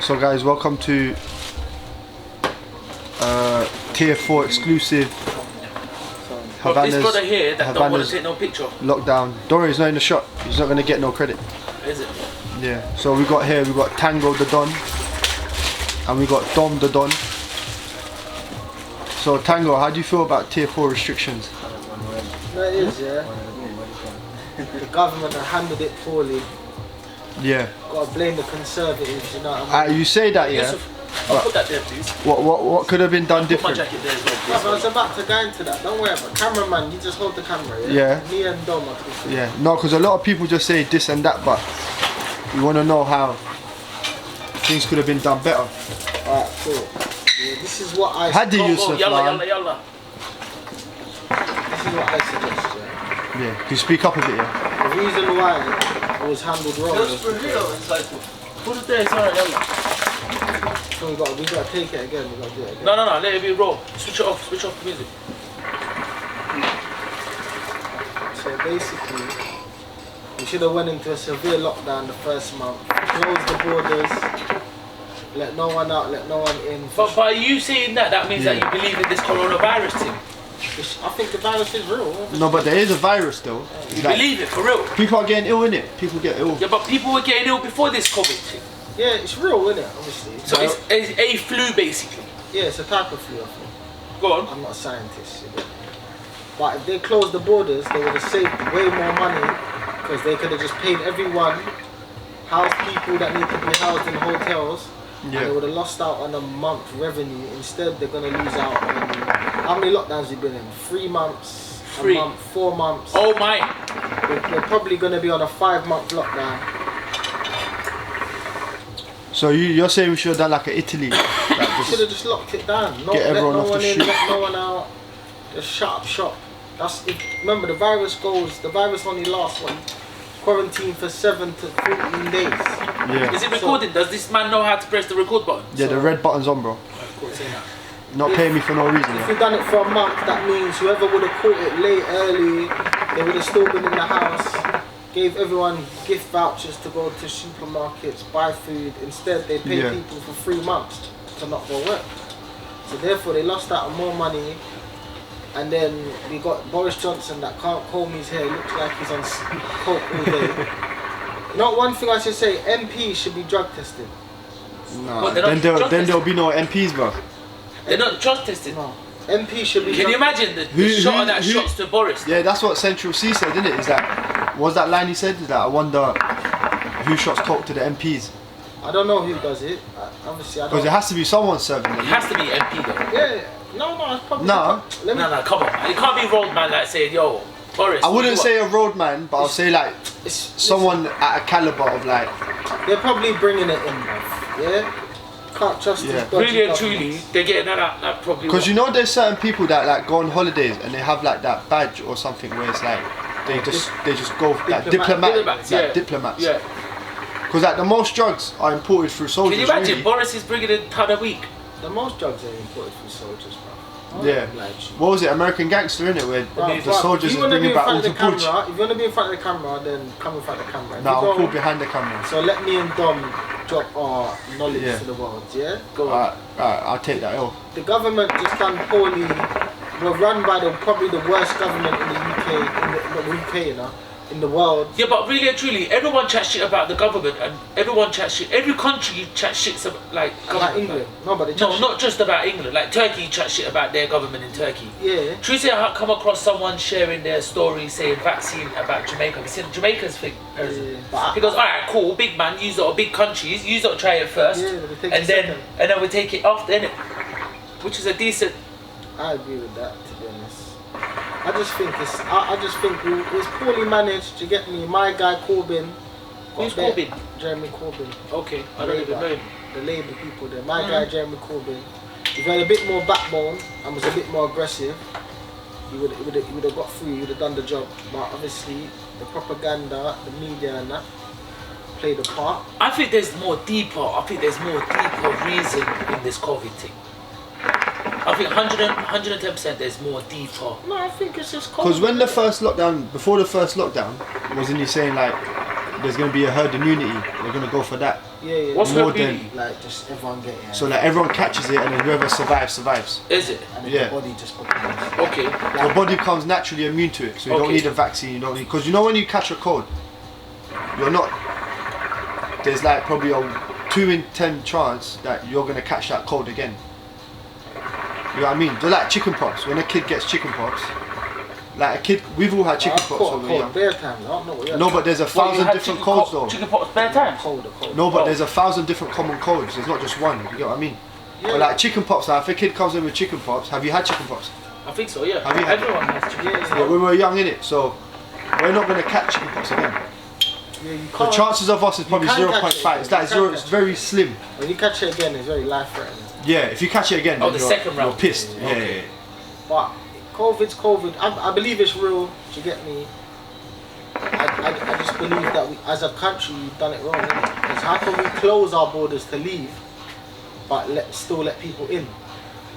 So guys, welcome to Tier 4 exclusive But this Havana's, brother here that don't want Havana's to take no picture. lockdown. Don't worry, he's not in the shot. He's not going to get no credit. Is it? Yeah. So we got Tango the Don, and we got Dom the Don. So Tango, how do you feel about Tier 4 restrictions? That is, yeah. The government have handled it poorly. Yeah. Gotta blame the Conservatives, you know what I mean? You say that, yeah. Yusuf, I'll put that there, please. What could have been done Put my different? jacket there as well, Yeah, but I please. was about to go into that. Don't worry about it. Cameraman, you just hold the camera, yeah? Yeah. Me and Dom are talking. Yeah. No, because a lot of people just say this and that, but we want to know how things could have been done better. Alright, cool. Yeah, this is what I Hadi Go, Yusuf, yalla, man. yalla, yalla. This is what I suggest, yeah. Yeah. Can you speak up a bit, yeah? The reason why it was handled wrong was because Put it there, it's alright, yalla. so we gotta take it again, we gotta do it again. No, let it be raw. Switch off the music. So basically, we should have went into a severe lockdown the first month. Close the borders, let no one out, let no one in. But by you saying that means that you believe in this coronavirus thing. I think the virus is real. No, but there is a virus though. You Like, believe it, for real. people are getting ill, innit? People get ill. Yeah, but people were getting ill before this COVID thing. Yeah, it's real, isn't it? Obviously. So it's a flu, basically. Yeah, it's a type of flu, I think. Go on. I'm not a scientist, you know. But if they closed the borders, they would have saved way more money because they could have just paid everyone, housed people that need to be housed in hotels, and they would have lost out on a month revenue. Instead, they're going to lose out on how many lockdowns we've been in? 3 months, a month, 4 months. Oh my. We're probably going to be on a 5-month lockdown. So you're saying we should have done like a Italy? Like Should have just locked it down. Get everyone off the in, street. let no one out. Just shut up shop. Remember, the virus only lasts quarantine for 7 to 14 days. Yeah. Is it recording? Does this man know how to press the record button? Yeah, the red button's on, bro. Of course, yeah. Not paying me for no reason. If Yeah. we've done it for a month, that means whoever would have caught it late, early, they would have still been in the house. Gave everyone gift vouchers to go to supermarkets, buy food. Instead, they paid people for 3 months to not go work. So therefore, they lost out on more money. And then we got Boris Johnson that can't comb his hair. Looks like he's on coke all day. Not one thing I should say. MPs should be drug tested. Nah, But they're not then drug there'll be no MPs, bro. They're not drug tested. No, MPs should be. Can you imagine the shot of that shots to Boris? Yeah, that's what Central C said, didn't it? Is that was that line he said? Is that I wonder who shots coke to the MPs? I don't know who does it. Obviously, I don't. Because it has to be someone serving It them. has to be MP though. Yeah. No, it's probably. No. Let me. No, come on. It can't be road man like saying, yo, Boris. I wouldn't what? say a roadman, but I'll say like someone at a caliber of like. They're probably bringing it in, bruv. Yeah. Can't trust these dodgy Really and governments. truly, they're getting that probably. Because you know there's certain people that like go on holidays and they have like that badge or something where it's like they just go like diplomats. Yeah. Because like the most drugs are imported through soldiers. Can you imagine? Really. Boris is bringing in a ton a week. The most drugs are imported from soldiers, bruv. Yeah. What was it? American Gangster, innit? Where the soldiers if you are want to be bringing in back front all of the the pooch. camera, if you want to be in front of the camera, then come in front of the camera. If No, you I'll don't- call behind the camera. So let me and Dom drop our knowledge Yeah. to the world, yeah? Go on. Alright, I'll take that L. The government just done poorly. We're run by probably the worst government in the UK, in the world. Yeah, but really and truly, everyone chats shit about the government, and everyone chats shit. Every country chats shit about Like government. England. No, but they No, not just about England. Like Turkey chats shit about their government in Turkey. Yeah. Truly, I come across someone sharing their story saying vaccine about Jamaica. Have you seen Jamaica's thing? But He goes, alright, cool, big man, use it, or big countries, use it, try it first, Yeah, we take and it then second. we take it after, innit? Which is a decent. I agree with that, to be honest. I just think it was poorly managed. You get me? My guy Corbyn. Who's got Corbyn? Jeremy Corbyn. Okay, I don't even know him. The Labour people there. My guy Jeremy Corbyn. If he had a bit more backbone and was a bit more aggressive, he would have got through. He would have done the job. But obviously, the propaganda, the media, and that played a part. I think there's more deeper reason in this COVID thing. I think 110% there's more deeper. No, I think it's just Because when the first lockdown, before the first lockdown, wasn't he saying like there's gonna be a herd immunity. They're gonna go for that. Yeah. What's More herd immunity? Like just everyone get it. So like everyone catches it, and then whoever survives. Is it? And then yeah. the body just becomes. Okay. Your body becomes naturally immune to it, so you don't Okay. need a vaccine. You don't need, because you know when you catch a cold, you're not. There's like probably a 2 in 10 chance that you're gonna catch that cold again. You know what I mean? They're like chicken pox. When a kid gets chicken pox, like a kid, we've all had chicken I've pox caught when a we're cold young. bare times. I don't know what you're No, but there's a What, you thousand had different chicken colds pox- though. Chicken pox bare times. cold. No, but Oh. there's a thousand different common colds. There's not just one. You get what I mean? Yeah. But like chicken pox, like if a kid comes in with chicken pox, have you had chicken pox? I think so, yeah. Have you had- Everyone has chicken pox. Yeah. Yeah, when we were young, innit? So we're not gonna catch chicken pox again. Yeah, you The can't. chances of us is probably can catch 0.5. it, It's like you can zero. catch It's it. very slim. When you catch it again, it's very life-threatening. Yeah, if you catch it again, Oh, then the you're, second round. you're pissed. Yeah, Okay. yeah, yeah. But COVID's COVID. I believe it's real. Do you get me? I just believe that we, as a country, we've done it wrong. Because how can we close our borders to leave, but still let people in?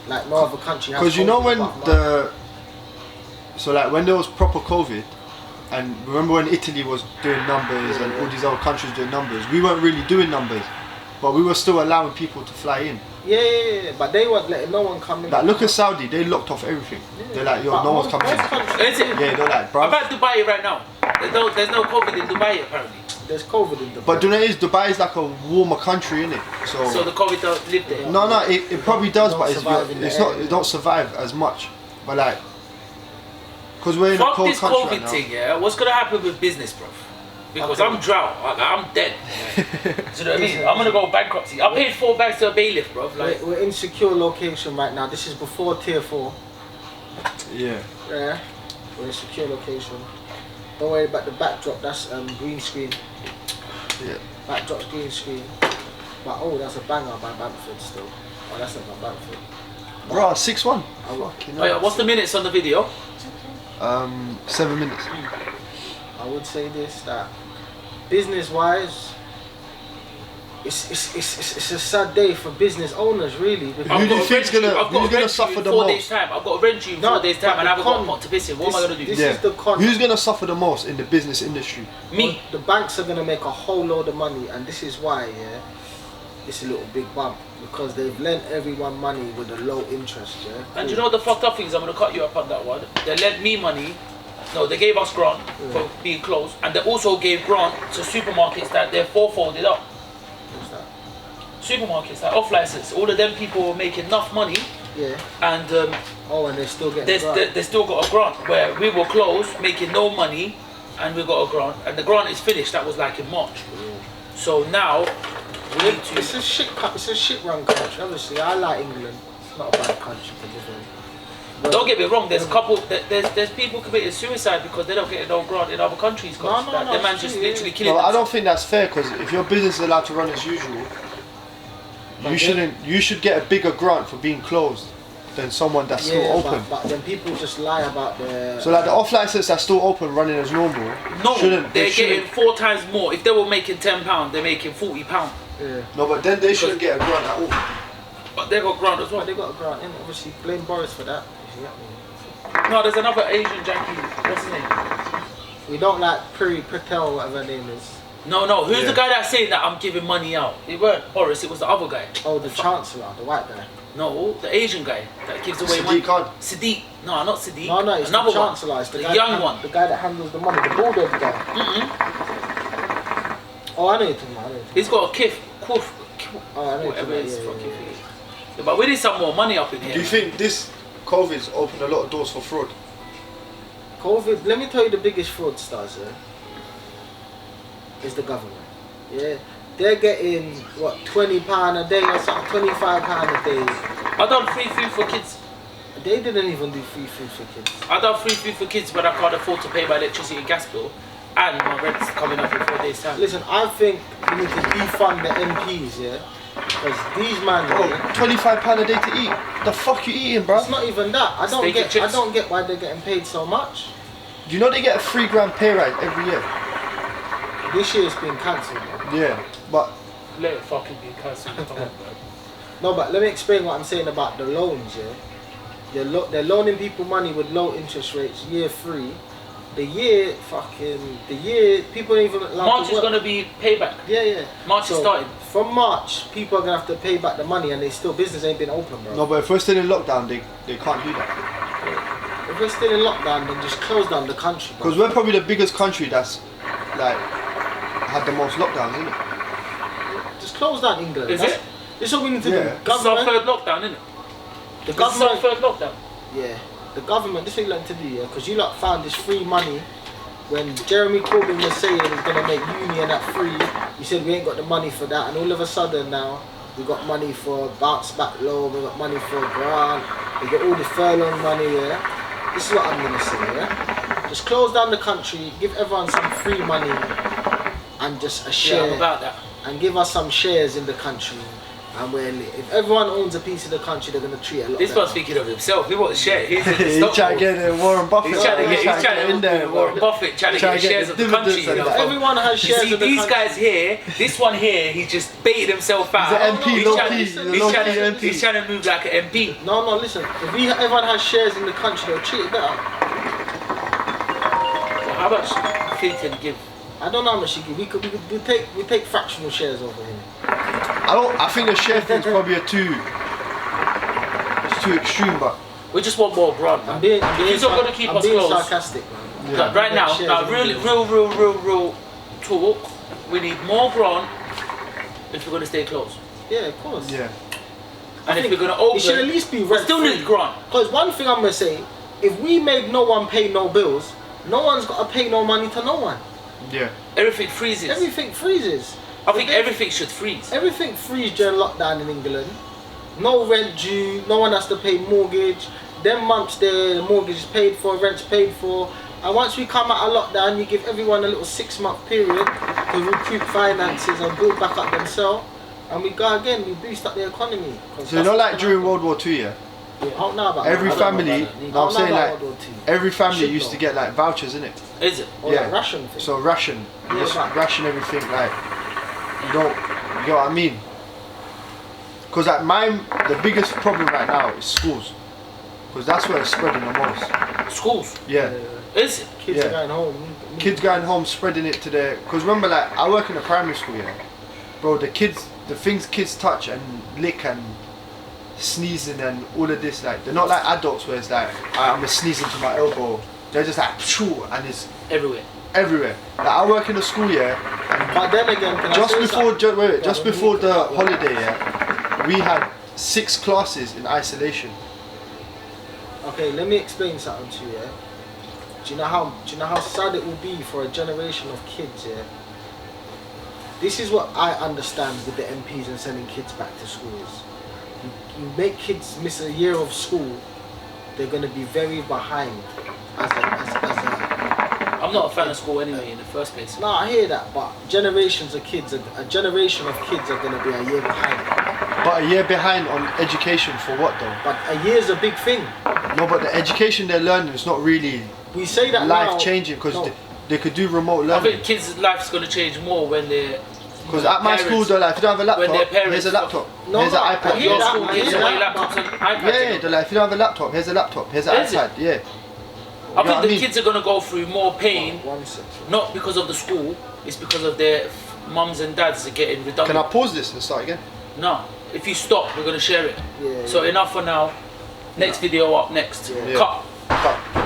Like no other country has. Because you know COVID when but mine. so like when there was proper COVID, and remember when Italy was doing numbers and all these other countries doing numbers, we weren't really doing numbers, but we were still allowing people to fly in. Yeah, but they weren't letting no one come in. Like look at Saudi, they locked off everything. They're like, yo, But no one's most- coming in. most countries- Is it? Yeah, they're like, bro. About Dubai right now. There's no COVID in Dubai apparently. There's COVID in Dubai. But do you know what it is? Dubai is like a warmer country, innit? So the COVID don't live there. No, it probably does, Don't but it's, survive in the it's not. area. It don't survive as much. But like, because we're in a Fuck cold this country COVID right now. thing, yeah. What's gonna happen with business, bro? Because I'm drought, I'm dead. Do you know what I mean? I'm gonna go bankruptcy. I paid 4 bags to a bailiff, bro. Like, We're in secure location right now. This is before tier 4. Yeah. Yeah, we're in secure location. Don't worry about the backdrop. That's green screen. Yeah. Backdrop's green screen. But oh, that's a banger by Bamford still. Oh, that's not by Bamford. Bro, 6-1. I, oh yeah, what's the minutes on the video? 7 minutes. I would say this, that business-wise, it's a sad day for business owners, really. Because Who do you think's gonna suffer the 4 days most? time. I've got to rent you in 4 days time, and I haven't got a pot to piss in. What am I gonna do? This Yeah. is the con. Who's gonna suffer the most in the business industry? Me. The banks are gonna make a whole load of money, and this is why, yeah, it's a little big bump because they've lent everyone money with a low interest, yeah. And you know the fucked up things? I'm gonna cut you up on that one. They lent me money. No, they gave us grant for being closed, and they also gave grant to supermarkets that they're fourfolded up. What's that? Supermarkets that off license. All of them people were making enough money, Yeah. and Oh, and they're still getting they still got a grant where we were closed, making no money, and we got a grant, and the grant is finished. That was like in March. So now we need to. It's a shit run country. Obviously, I like England. It's not a bad country to live in. But Don't get me wrong. There's a couple. There's people committing suicide because they don't get no grant in other countries. Cause No, the man it's just true, literally yeah. killing. Well, I themselves. don't think that's fair because if your business is allowed to run as usual, you should get a bigger grant for being closed than someone that's still open. But then people just lie about the. So like the off license that's still open running as normal. No, shouldn't, they're they shouldn't, getting 4 times more. If they were making £10, they're making £40. Yeah. No, but then they shouldn't get a grant at all. But they got grant as well. But they got a grant in. Obviously, blame Boris for that. You get me? No, there's another Asian Jackie. What's his name? We don't like Priri Patel, whatever her name is. No. Who's Yeah. the guy that's saying that I'm giving money out? It weren't Boris. It was the other guy. Oh, the Chancellor, the white guy. No, the Asian guy that gives away Sadiq money. Khan. Sadiq. No, not Sadiq. No, it's another the Chancellor. one. It's the The guy young that one. The guy that handles the money, the bulldog guy. Oh, I know you're talking about. He's got a kiff. Oh, I know you're Whatever talking his about. fucking thing is. Yeah, but we need some more money up in here. Do you think this COVID's opened a lot of doors for fraud? COVID, let me tell you the biggest fraudsters, is the government. Yeah, they're getting what, £20 a day or something, £25 a day. I done free food for kids. They didn't even do free food for kids. I done free food for kids when I can't afford to pay my electricity and gas bill, and my rent's coming up in 4 days time. Listen, I think we need to defund the MPs, yeah, because these man, Bro, yeah, £25 a day to eat. The fuck you eating, bro? it's not even that. I Steak and don't chips. get why they're getting paid so much. Do you know they get a £3 pay rise every year? This year it's been cancelled. Yeah, but Let it fucking be cancelled. Come on, bro. No, but let me explain what I'm saying about the loans, yeah. They're loaning people money with low interest rates, year 3. the year people ain't even allowed March to is work. gonna be payback. Yeah. March is starting. From March, people are gonna have to pay back the money, and business ain't been open, bro. No, but if we're still in lockdown, they can't do that. If we're still in lockdown, then just close down the country, bro. Because we're probably the biggest country that's like had the most lockdowns, isn't it? Just close down England. Is it? This is what we need to Yeah. do. This is our Government, third lockdown, isn't it? the This is our government, third lockdown. yeah, the government. This is what you like to do, yeah, because you lot found this free money. When Jeremy Corbyn was saying he's gonna make uni and that free, you said we ain't got the money for that, and all of a sudden now we got money for bounce back loan, we got money for grant, we got all the furlough money. Yeah, this is what I'm gonna say. Yeah, just close down the country, give everyone some free money, and just a Yeah, share. I'm about that. And give us some shares in the country, and if everyone owns a piece of the country, they're gonna treat it a lot This better. man's thinking of himself. He wants share. He's in the He's stock trying to market. get Warren Buffett. He's trying to get. He's He's trying to in there. Warren Buffett trying to Trying get to get shares the of the country. dividends and You know, that. Everyone has You shares see in the these country. guys here. This one here, he just baited himself out. He's an MP, He's low-key, trying- he's a he's low-key trying to- MP. He's trying to move like an MP. No, listen. If everyone has shares in the country, they'll treat it better. How much Clinton give? I don't know how much you give. We take fractional shares over here. I think the share thing's probably it's too extreme, but We just want more grant, man. He's not gonna keep I'm us being close. sarcastic, man. Like, right now, Shares in real talk. We need more grant if we're gonna stay closed. Yeah, of course. yeah. And if think we're gonna open, it should at least be we still rent-free. need grant. Because one thing I'm gonna say, if we made no one pay no bills, no one's got to pay no money to no one. Yeah. Everything freezes. Everything freezes. I think If they- everything should freeze. Everything freeze during lockdown in England. No rent due. No one has to pay mortgage. Them months there, the mortgage is paid for, rent's paid for. And once we come out of lockdown, you give everyone a little 6-month period to recoup finances and build back up themselves. And we go again, we boost up the economy. So you know, like during World War II, yeah. I don't know about Every that. I don't know family, about that. no, I'm I don't saying know like about World War II. every family Should used know. to get like vouchers, innit? Is it? Or Yeah. like ration thing. So ration, Yeah, just but- ration everything. Like you know what I mean? Because like the biggest problem right now is schools, because that's where it's spreading the most. Schools. Yeah. Is it? Kids Yeah. are going home. Kids going home spreading it to their. Because remember, like I work in a primary school, yeah, bro. The things kids touch and lick and sneezing and all of this, like they're not like adults where it's like I'm just sneezing to my elbow. They're just like phew, and it's Everywhere. everywhere. Like I work in a school, yeah, But then again, can I just say before something? wait, just Yeah, before the yeah. holiday, yeah, we had 6 classes in isolation. Okay, let me explain something to you. Yeah? Do you know how sad it will be for a generation of kids? Yeah. This is what I understand with the MPs and sending kids back to schools. You make kids miss a year of school, they're going to be very behind. As a I'm not a fan of school anyway in the first place. no, I hear that, but generations of kids, a generation of kids are going to be a year behind. But a year behind on education for what though? But a year's a big thing. No, but the education they're learning is not really We say that life now, changing because no. they could do remote I learning. think kids' life's gonna change more when they're. Because at my school, they're like, if you don't have a when their laptop, parents- here's a laptop. No, here's no, an I iPad. hear Your that, school I gives hear away that, laptops but- and iPads. Yeah, they're like, if you don't have a laptop, here's a laptop, here's an Is it? iPad. Yeah. I You know think what I the mean? kids are gonna go through more pain, One second. not because of the school. It's because of their mums and dads are getting Can I redundant. pause this and start again? No, if you stop, we're gonna share it. Yeah, So yeah. enough for now. Next video up next. Yeah. Yeah. Cut. Cut.